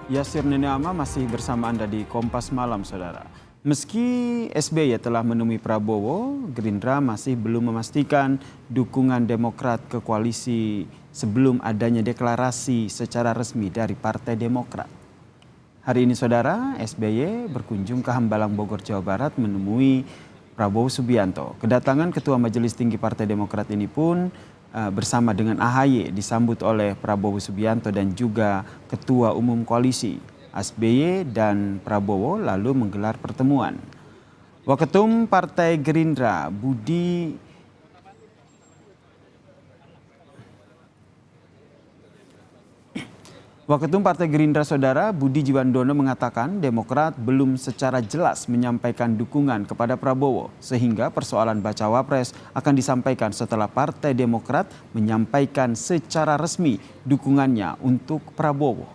Yasir Neneama masih bersama Anda di Kompas Malam, Saudara. Meski SBY telah menemui Prabowo, Gerindra masih belum memastikan dukungan Demokrat ke koalisi sebelum adanya deklarasi secara resmi dari Partai Demokrat. Hari ini, Saudara, SBY berkunjung ke Hambalang, Bogor, Jawa Barat menemui Prabowo Subianto. Kedatangan Ketua Majelis Tinggi Partai Demokrat ini pun bersama dengan AHY disambut oleh Prabowo Subianto dan juga Ketua Umum Koalisi. SBY dan Prabowo lalu menggelar pertemuan. Waketum Partai Gerindra Waketum Partai Gerindra Saudara Budi Jiwandono mengatakan Demokrat belum secara jelas menyampaikan dukungan kepada Prabowo sehingga persoalan bacawa pres akan disampaikan setelah Partai Demokrat menyampaikan secara resmi dukungannya untuk Prabowo.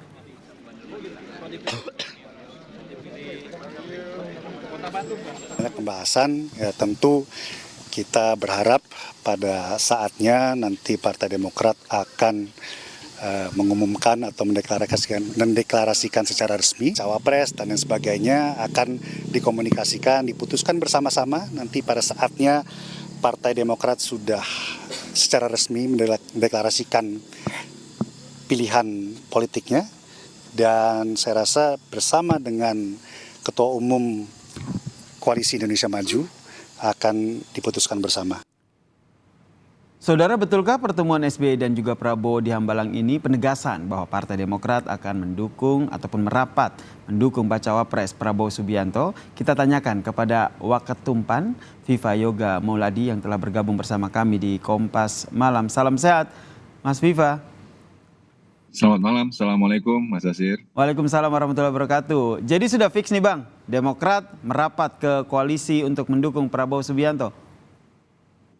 Pembahasan ya tentu kita berharap pada saatnya nanti Partai Demokrat akan mengumumkan atau mendeklarasikan secara resmi cawapres dan lain sebagainya akan dikomunikasikan, diputuskan bersama-sama. Nanti pada saatnya Partai Demokrat sudah secara resmi mendeklarasikan pilihan politiknya, dan saya rasa bersama dengan Ketua Umum Koalisi Indonesia Maju akan diputuskan bersama. Saudara, betulkah pertemuan SBY dan juga Prabowo di Hambalang ini penegasan bahwa Partai Demokrat akan mendukung ataupun merapat mendukung bacawa pres Prabowo Subianto? Kita tanyakan kepada Waketum PAN, Viva Yoga Mauladi yang telah bergabung bersama kami di Kompas Malam. Salam sehat, Mas Viva. Selamat malam, Assalamualaikum Mas Yasir. Waalaikumsalam warahmatullahi wabarakatuh. Jadi sudah fix nih Bang, Demokrat merapat ke koalisi untuk mendukung Prabowo Subianto?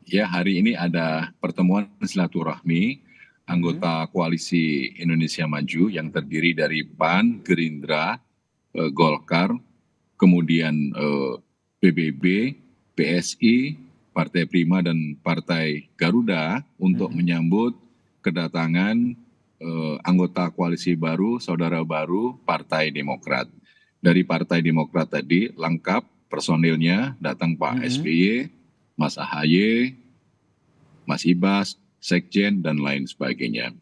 Ya, hari ini ada pertemuan silaturahmi anggota Koalisi Indonesia Maju yang terdiri dari PAN, Gerindra, Golkar, kemudian PBB, PSI, Partai Prima, dan Partai Garuda untuk menyambut kedatangan anggota koalisi baru, saudara baru Partai Demokrat. Dari Partai Demokrat tadi lengkap personilnya, datang Pak SBY, Mas AHY, Mas Ibas, Sekjen, dan lain sebagainya.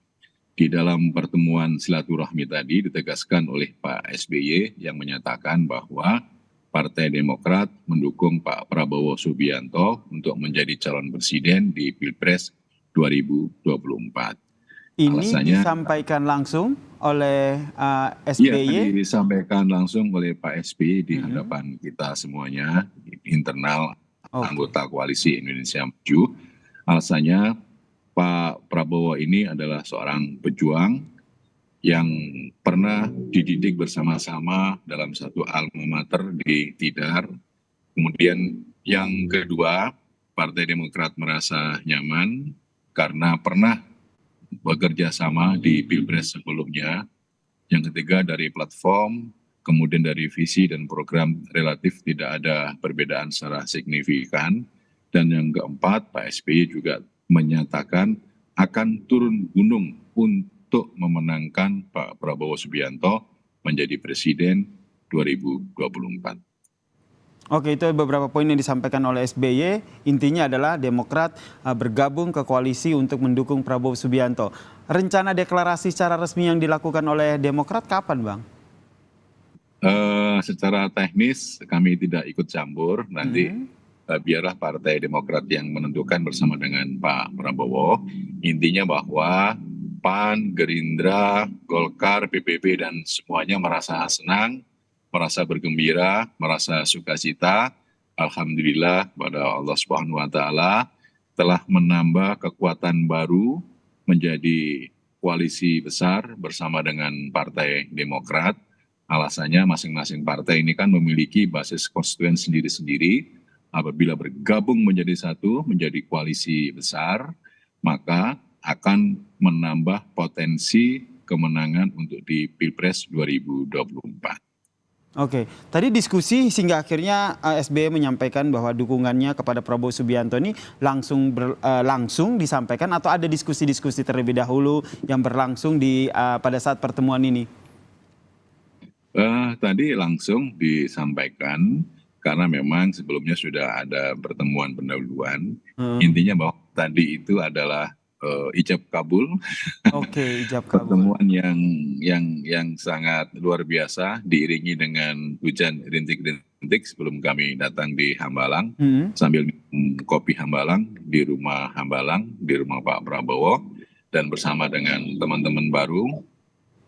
Di dalam pertemuan silaturahmi tadi ditegaskan oleh Pak SBY yang menyatakan bahwa Partai Demokrat mendukung Pak Prabowo Subianto untuk menjadi calon presiden di Pilpres 2024. Ini Alasannya, disampaikan langsung oleh SBY? Iya, disampaikan langsung oleh Pak SBY di hadapan kita semuanya, internal anggota Koalisi Indonesia Maju. Alasannya Pak Prabowo ini adalah seorang pejuang yang pernah dididik bersama-sama dalam satu alma mater di Tidar. Kemudian yang kedua, Partai Demokrat merasa nyaman karena pernah bekerja sama di Pilpres sebelumnya. Yang ketiga, dari platform, kemudian dari visi dan program relatif tidak ada perbedaan secara signifikan. Dan yang keempat, Pak SBY juga menyatakan akan turun gunung untuk memenangkan Pak Prabowo Subianto menjadi presiden 2024. Oke, itu beberapa poin yang disampaikan oleh SBY. Intinya adalah Demokrat bergabung ke koalisi untuk mendukung Prabowo Subianto. Rencana deklarasi secara resmi yang dilakukan oleh Demokrat kapan, Bang? Secara teknis kami tidak ikut campur. Nanti biarlah Partai Demokrat yang menentukan bersama dengan Pak Prabowo. Intinya bahwa PAN, Gerindra, Golkar, PBB, dan semuanya merasa senang, merasa bergembira, merasa sukacita. Alhamdulillah pada Allah Subhanahu wa Ta'ala telah menambah kekuatan baru menjadi koalisi besar bersama dengan Partai Demokrat. Alasannya masing-masing partai ini kan memiliki basis konstituen sendiri-sendiri. Apabila bergabung menjadi satu, menjadi koalisi besar, maka akan menambah potensi kemenangan untuk di Pilpres 2024. Oke, tadi diskusi sehingga akhirnya SBY menyampaikan bahwa dukungannya kepada Prabowo Subianto ini langsung disampaikan atau ada diskusi-diskusi terlebih dahulu yang berlangsung pada saat pertemuan ini? Tadi langsung disampaikan karena memang sebelumnya sudah ada pertemuan pendahuluan. Intinya bahwa tadi itu adalah ijab kabul, Oke, ijab kabul. pertemuan yang sangat luar biasa diiringi dengan hujan rintik-rintik sebelum kami datang di Hambalang sambil minum kopi Hambalang di rumah Hambalang, di rumah Pak Prabowo, dan bersama dengan teman-teman baru,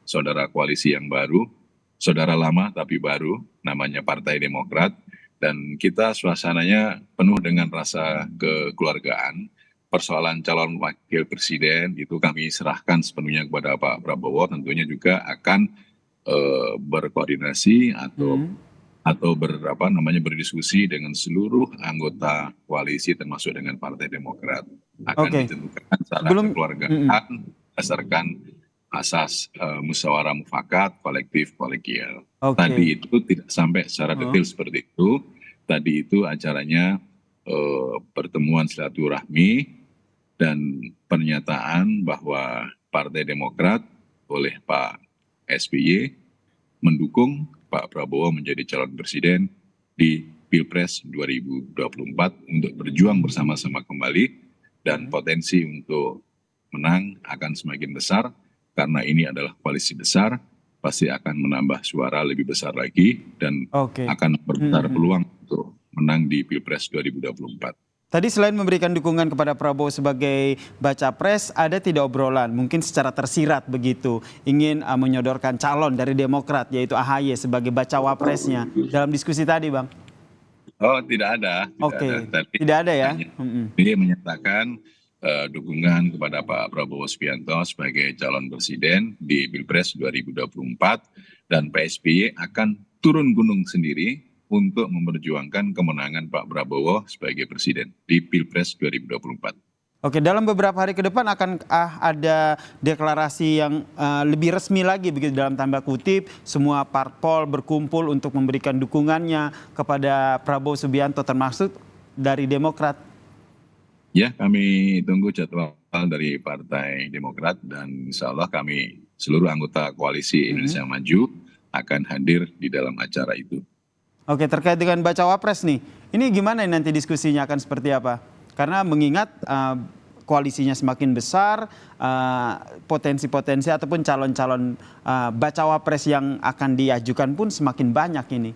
saudara koalisi yang baru, saudara lama tapi baru, namanya Partai Demokrat, dan kita suasananya penuh dengan rasa kekeluargaan. Persoalan calon wakil presiden itu kami serahkan sepenuhnya kepada Pak Prabowo, tentunya juga akan berkoordinasi atau berdiskusi dengan seluruh anggota koalisi termasuk dengan Partai Demokrat. Akan ditentukan secara kekeluargaan berdasarkan asas musyawarah mufakat kolektif kolegial. Tadi itu tidak sampai secara detail seperti itu. Tadi itu acaranya pertemuan silaturahmi dan pernyataan bahwa Partai Demokrat oleh Pak SBY mendukung Pak Prabowo menjadi calon presiden di Pilpres 2024 untuk berjuang bersama-sama kembali, dan potensi untuk menang akan semakin besar karena ini adalah koalisi besar, pasti akan menambah suara lebih besar lagi dan akan berbesar peluang untuk menang di Pilpres 2024. Tadi selain memberikan dukungan kepada Prabowo sebagai baca pres, ada tidak obrolan mungkin secara tersirat begitu ingin menyodorkan calon dari Demokrat yaitu AHY sebagai baca wapresnya dalam diskusi tadi, Bang? Oh, tidak ada. Tidak ada ya. Dia menyatakan dukungan kepada Pak Prabowo Subianto sebagai calon presiden di Pilpres 2024 dan Pak SBY akan turun gunung sendiri untuk memperjuangkan kemenangan Pak Prabowo sebagai presiden di Pilpres 2024. Oke, dalam beberapa hari ke depan akan ada deklarasi yang lebih resmi lagi begitu dalam tanda kutip, semua parpol berkumpul untuk memberikan dukungannya kepada Prabowo Subianto termasuk dari Demokrat. Ya, kami tunggu jadwal dari Partai Demokrat dan insya Allah kami seluruh anggota koalisi Indonesia Maju akan hadir di dalam acara itu. Oke, terkait dengan baca wapres nih, ini gimana nanti diskusinya akan seperti apa? Karena mengingat koalisinya semakin besar, potensi-potensi ataupun calon-calon baca wapres yang akan diajukan pun semakin banyak ini.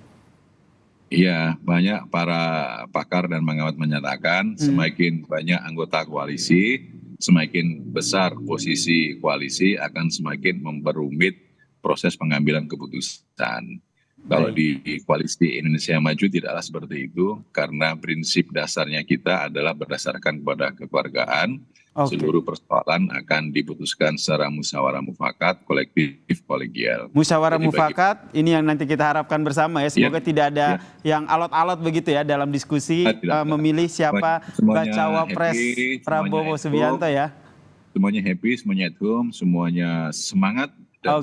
Iya, banyak para pakar dan pengamat menyatakan semakin banyak anggota koalisi, semakin besar posisi koalisi akan semakin memperumit proses pengambilan keputusan. Kalau di koalisi Indonesia Maju tidaklah seperti itu, karena prinsip dasarnya kita adalah berdasarkan kepada kekeluargaan. Seluruh persoalan akan diputuskan secara musyawarah mufakat kolektif kolegial. Musyawarah mufakat ini yang nanti kita harapkan bersama ya. Semoga tidak ada yang alot-alot begitu ya dalam diskusi memilih siapa baca wapres Prabowo Subianto ya. Semuanya happy, semuanya at home, semuanya semangat dan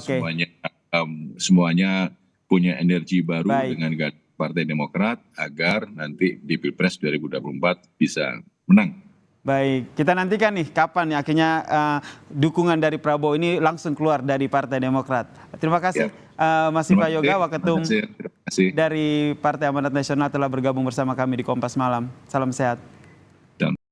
semuanya punya energi baru dengan Partai Demokrat agar nanti di Pilpres 2024 bisa menang. Baik, kita nantikan nih kapan ya akhirnya dukungan dari Prabowo ini langsung keluar dari Partai Demokrat. Terima kasih Mas Viva Yoga, Waketum dari Partai Amanat Nasional telah bergabung bersama kami di Kompas Malam. Salam sehat.